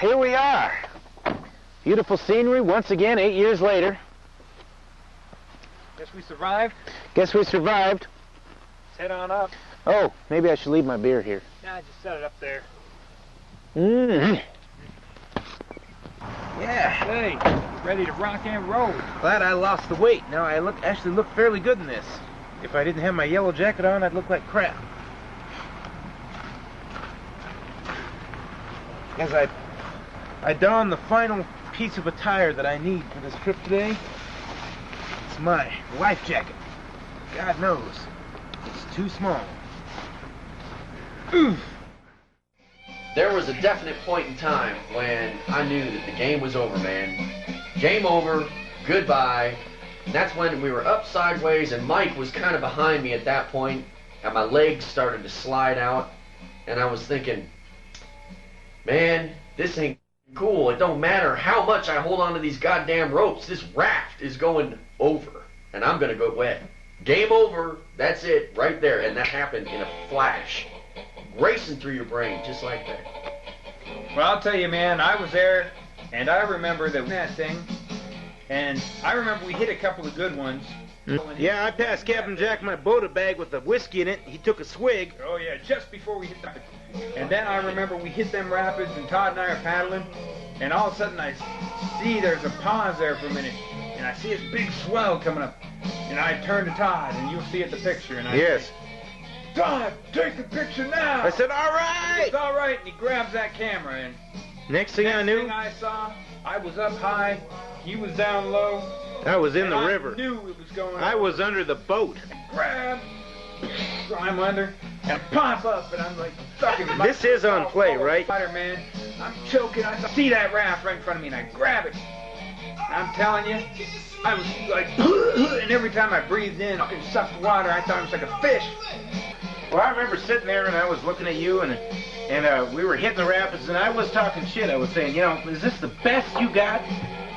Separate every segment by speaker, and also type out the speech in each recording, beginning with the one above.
Speaker 1: here we are. Beautiful scenery once again, 8 years later.
Speaker 2: Guess we survived.
Speaker 1: Guess we survived.
Speaker 2: Let's head on up.
Speaker 1: Oh, maybe I should leave my beer here.
Speaker 2: Nah, just set it up there.
Speaker 1: Mm-hmm.
Speaker 2: Yeah. Hey, ready to rock and roll.
Speaker 3: Glad I lost the weight. Now I actually look fairly good in this. If I didn't have my yellow jacket on, I'd look like crap. As I don the final piece of attire that I need for this trip today, it's my life jacket. God knows, it's too small. Oof.
Speaker 4: There was a definite point in time when I knew that the game was over, man. Game over, goodbye. And that's when we were up sideways and Mike was kind of behind me at that point, and my legs started to slide out, and I was thinking, man, this ain't cool. It don't matter how much I hold on to these goddamn ropes. This raft is going over, and I'm gonna go wet. Game over, that's it, right there. And that happened in a flash. Racing through your brain, just like that.
Speaker 2: Well, I'll tell you, man, I was there, and I remember that thing, and I remember we hit a couple of good ones.
Speaker 3: Yeah, I passed Captain Jack my Bota bag with the whiskey in it. He took a swig.
Speaker 2: Oh, yeah, just before we hit the... And then I remember we hit them rapids, and Todd and I are paddling, and all of a sudden I see there's a pause there for a minute, and I see this big swell coming up, and I turn to Todd, and you'll see it in the picture, and I
Speaker 3: Yes.
Speaker 2: say, Todd, take the picture now!
Speaker 3: I said, all right!
Speaker 2: It's all right, and he grabs that camera, and
Speaker 3: Next thing I
Speaker 2: next
Speaker 3: knew,
Speaker 2: thing I saw, I was up high, he was down low.
Speaker 3: I was in
Speaker 2: and
Speaker 3: the
Speaker 2: I
Speaker 3: river.
Speaker 2: knew it was going on.
Speaker 3: I was under the boat.
Speaker 2: Grab, climb under, and pop up, and I'm like, fucking.
Speaker 3: This is on play, right?
Speaker 2: Man, I'm choking. I see that raft right in front of me, and I grab it. I'm telling you, I was like, and every time I breathed in, I sucked water. I thought it was like a fish.
Speaker 3: Well, I remember sitting there and I was looking at you, and we were hitting the rapids, and I was talking shit. I was saying, you know, is this the best you got?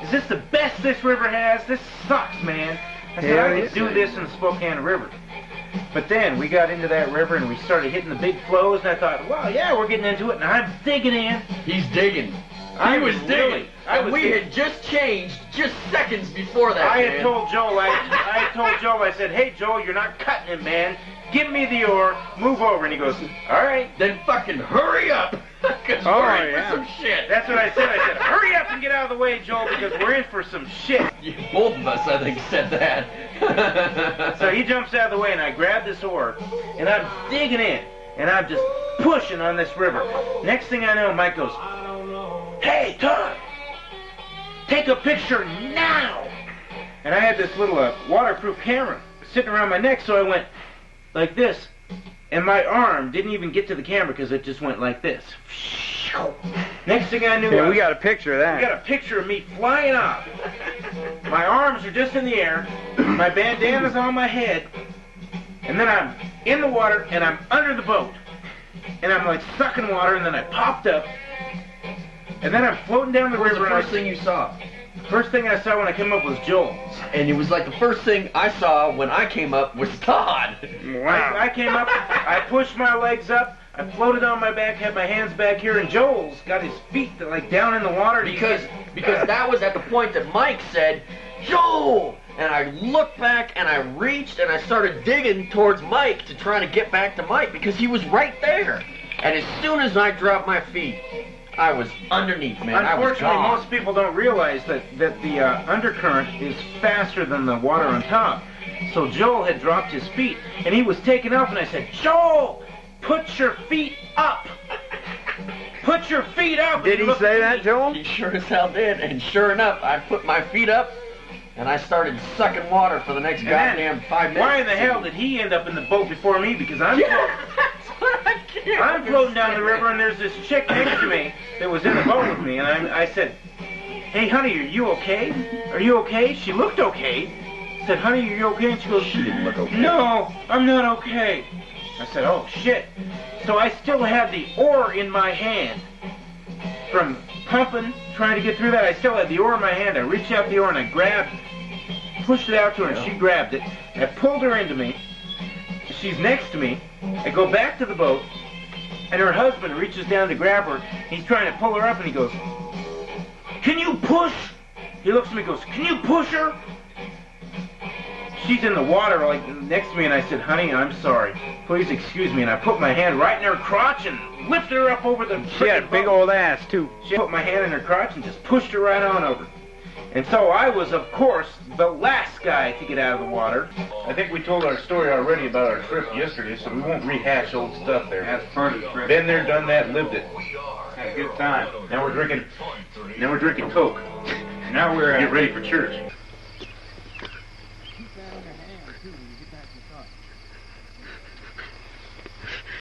Speaker 3: Is this the best this river has? This sucks, man. I said, I could do this in the Spokane River. But then we got into that river and we started hitting the big flows, and I thought, well, yeah, we're getting into it, and I'm digging in.
Speaker 4: He's digging.
Speaker 3: I
Speaker 4: He was digging. And we
Speaker 3: digging.
Speaker 4: had just changed just seconds before that,
Speaker 3: I
Speaker 4: man.
Speaker 3: had told Joel, I said, hey, Joel, you're not cutting it, man. Give me the oar, move over. And he goes, all right.
Speaker 4: Then fucking hurry up, because
Speaker 3: Oh,
Speaker 4: we're in
Speaker 3: yeah.
Speaker 4: for some shit.
Speaker 3: That's what I said. I said, hurry up and get out of the way, Joel, because we're in for some shit.
Speaker 4: Both of us, I think, said that.
Speaker 3: So he jumps out of the way, and I grab this oar, and I'm digging in, and I'm just pushing on this river. Next thing I know, Mike goes, hey, Todd, take a picture now. And I had this little waterproof camera sitting around my neck, so I went like this, and my arm didn't even get to the camera because it just went like this. Next thing I knew,
Speaker 2: Yeah, we got a picture of that.
Speaker 3: we got a picture of me flying off. My arms are just in the air, my bandana's on my head, and then I'm in the water, and I'm under the boat. And I'm like sucking water, and then I popped up, and then I'm floating down the
Speaker 4: What was
Speaker 3: river.
Speaker 4: the
Speaker 3: and
Speaker 4: first thing you saw?
Speaker 3: First thing I saw when I came up was Joel.
Speaker 4: And it was like the first thing I saw when I came up was Todd.
Speaker 3: I came up, I pushed my legs up, I floated on my back, had my hands back here, and Joel's got his feet like down in the water.
Speaker 4: Because that was at the point that Mike said, Joel! And I looked back and I reached and I started digging towards Mike to try to get back to Mike because he was right there. And as soon as I dropped my feet, I was underneath, man.
Speaker 3: Unfortunately,
Speaker 4: I was gone.
Speaker 3: most people don't realize that the undercurrent is faster than the water on top. So Joel had dropped his feet, and he was taking off, and I said, Joel, put your feet up. Put your feet up.
Speaker 2: Did he say that, Joel?
Speaker 4: He sure as hell did. And sure enough, I put my feet up and I started sucking water for the next
Speaker 3: And then,
Speaker 4: goddamn 5 minutes.
Speaker 3: why in the hell did he end up in the boat before me? Because I'm
Speaker 4: That's what I can't
Speaker 3: I'm floating down the
Speaker 4: understand.
Speaker 3: river, and there's this chick next to me that was in the boat with me, and I said, hey, honey, are you okay? Are you okay? She looked okay. I said, honey, are you okay? And she goes,
Speaker 4: She didn't look okay.
Speaker 3: no, I'm not okay. I said, oh, shit. So I still had the oar in my hand from pumping, trying to get through that. I still had the oar in my hand. I reached out the oar, and I pushed it out to her, and she grabbed it. I pulled her into me. She's next to me. I go back to the boat, And her husband reaches down to grab her. He's trying to pull her up, and he goes, "Can you push?" He looks at me and goes, "Can you push her?" She's in the water like next to me, and I said, "Honey, I'm sorry. Please excuse me." And I put my hand right in her crotch and lifted her up over the...
Speaker 2: She had a big old ass, too.
Speaker 3: She put my hand in her crotch and just pushed her right on over. And so I was, of course, the last guy to get out of the water.
Speaker 5: I think we told our story already about our trip yesterday, so we won't rehash old stuff there.
Speaker 2: That's part of the trip.
Speaker 5: Been there, done that, lived it.
Speaker 2: Had a good time.
Speaker 5: Now we're drinking Coke.
Speaker 2: Now we're
Speaker 5: Get ready for church.